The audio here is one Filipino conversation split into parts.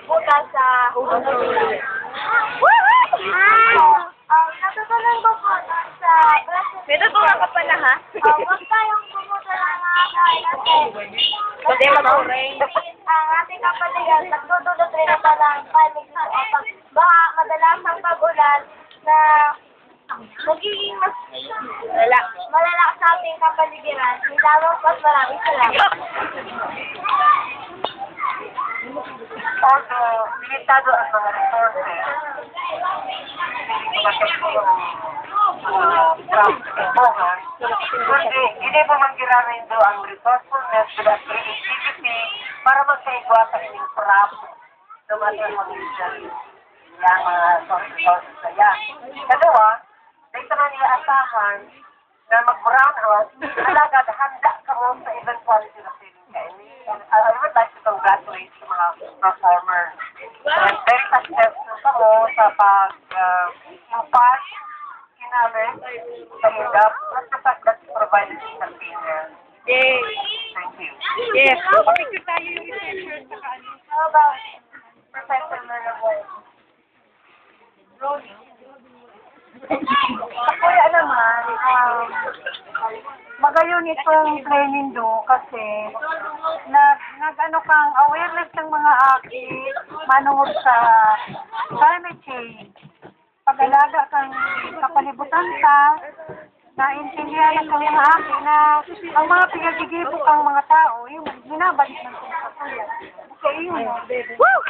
butas sa natutunan ko po nun sa May natutunan ka pala, ha? huwag tayong pumunta ng mga kain Kasi mag-uring. ang ating kapaligan, nagtutulot rin na palang panig sa baka madalas ang pag-ulan na magiging mas malala sa ating kapaligiran. Hinawag po at maraming salamat. Also, limitado ang mga resources. Hindi po manggiramin do ang resourcefulness at creativity para magkaigwa sa inyong craft sa mga pamilya ng mga resources na yan. Kadua, dito na niya asahan na mag-brown out, alagad handa ka mo sa eventuality na feeling ka. And I would like to congratulate sa mga performer. And very successful ka mo sa pag-impact namin sa UGAP at the fact that you provided the container. Yay! Thank you. Yes. Picture tayo yung researchers sa ano. How about Professor Marabol? Kaya naman, magayon itong training do kasi nag-ano kang awareness ng mga aki manungod sa climate change. Pag-alaga kang kapalibutan ka, naintindihan ng mga aki na ang mga pinagigibok ang mga tao, yung binabalik ng kumakakuya. Kaya yun, Woo!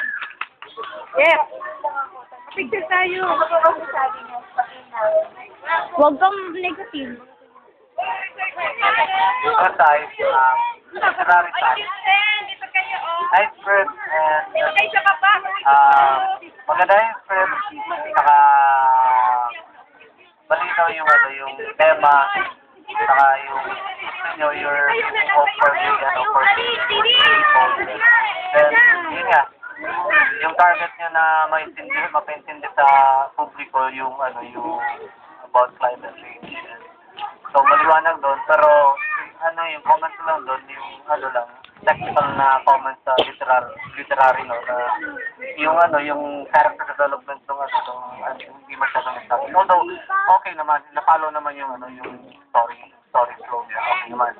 Yes. Picture tayo. Ano po ba sasabi niyo sa inaw? Huwag kang negative. Exercise, literary science. Dito kayo, oh. Nice script and Dito kayo sa baba. maganda yung script, saka malinaw yung yung tema, saka yung your hope for the for people. Then, yun nga, yung target nyo na mapaintindi sa publiko yung yung about climate change. So, maliwanag doon, pero yung comments lang doon, yung lang, technical na comments sa literary no, na yung character development ng hindi masyadong nasabi. Although, okay naman, na-follow naman yung yung story flow niya, okay naman.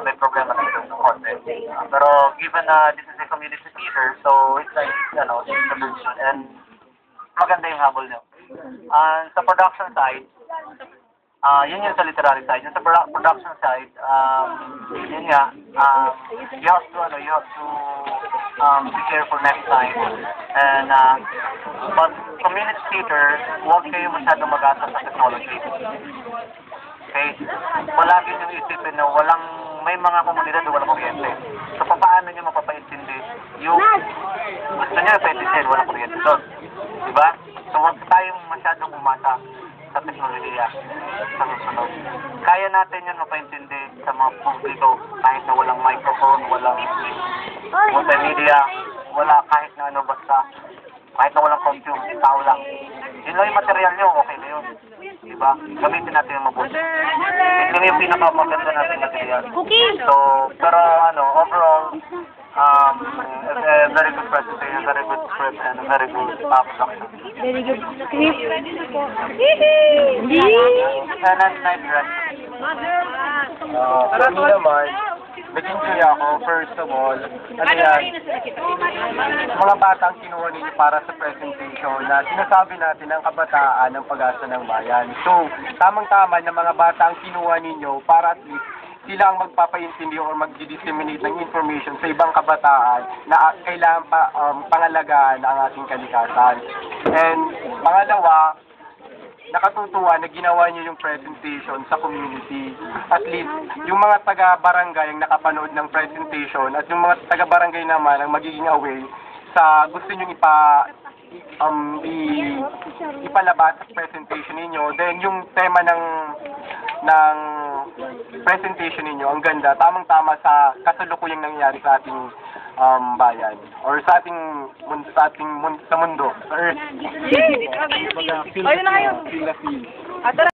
May problema na ito ng content. Pero given na this is a community theater, so it's like, distribution, and maganda yung habol niyo. Sa production side, yun yung sa literary side. Yung sa production side, yun nga, you have to be careful next time. And, but community theater, huwag kayo masyadong mag-asa sa technology. Okay? Palagi nyo isipin na may mga komunidad na walang kuryente. So, paano nyo mapapaintindi yung gusto nyo, petisin, walang kuryente doon. Diba? So, huwag tayong masyadong umasa sa teknolohiya sa susunod. Kaya natin yan mapaintindi sa mga publiko kahit na walang microphone, walang multimedia, wala kahit na basta kahit na walang costume, tao lang. Yun lang yung material nyo, okay na yun. Diba? Gamitin natin yung mabuti. Yun yung pinakamaganda natin material. Okay. So, pero overall, a very good presentation, very good script, and a very good production. Very good script. And a nice direction. For me naman, nag-enjoy ako, first of all, mga batang kinuha ninyo para sa presentation na sinasabi natin ang kabataan ng pag-asa ng bayan. So, tamang-tama na mga batang kinuha ninyo para at least sila ang magpapaintindi or mag-disseminate ng information sa ibang kabataan na kailangan pangalagaan ang ating kalikasan. And pangalawa, nakatutuwa na ginawa niyo yung presentation sa community. At least, yung mga taga-barangay ang nakapanood ng presentation at yung mga taga-barangay naman ang magiging aware sa gusto nyo ipalabas sa presentation ninyo. Then, yung tema ng presentation ninyo, ang ganda, tamang-tama sa kasalukuyang nangyayari sa ating bayan or sa mundo, sa Earth. Ayun na kayo.